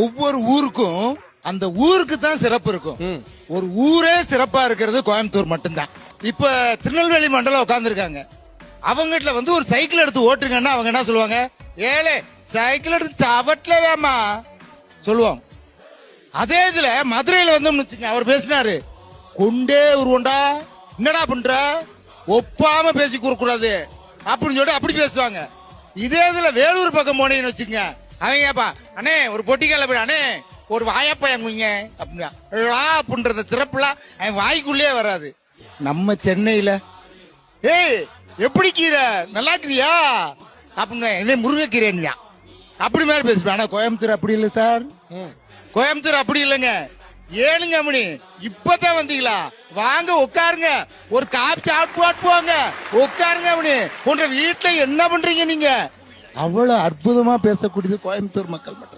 ஒவ்வொரு ஊருக்கும் அந்த ஊருக்கு தான் சிறப்பு இருக்கும். ஒரு ஊரே சிறப்பா இருக்கிறது கோயம்புத்தூர் மட்டும்தான். இப்ப திருநெல்வேலி மண்டலம் உட்கார்ந்துருக்காங்க. அவங்ககிட்ட வந்து ஒரு சைக்கிள் எடுத்து ஓட்டுங்கன்னா அவங்க என்ன சொல்லுவாங்க? ஏழே சைக்கிள் எடுத்து சவட்ல வேமா சொல்லுவாங்க. அதே இதுல மதுரையில வந்து அவர் பேசினாரு, கொண்டே உருவண்டா என்னடா பண்ற, ஒப்பாம பேசி கூறக்கூடாது அப்படின்னு சொல்லிட்டு அப்படி பேசுவாங்க. இதே இதுல வேலூர் பக்கம் போனீங்கன்னு வச்சுங்க, அவங்க அண்ணே ஒரு பொட்டிக்கால போய் அண்ணே ஒரு வாயப்பயங்குங்க அப்படின்னா அப்படின்ற சிறப்புலாம் அவன் வாய்க்குள்ளே வராது. நம்ம சென்னையில ஏய் எப்படி கீரை நல்லா இருக்கிறியா அப்படின்னு முருங்கைக்கீரை அப்படி மாதிரி பேசுவேன். ஆனா கோயம்புத்தூர் அப்படி இல்லை சார். கோயம்புத்தூர் அப்படி இல்லைங்க. ஏனுங்க மணி இப்பதான் வந்தீங்களா, வாங்க உட்காருங்க, ஒரு காப்பி சாப்பிட்டு போவாங்க, உட்காருங்க மணி, உங்க வீட்டுல என்ன பண்றீங்க நீங்க, அவ்வளவு அற்புதமா பேசக்கூடியது கோயம்புத்தூர் மக்கள் மட்டும்.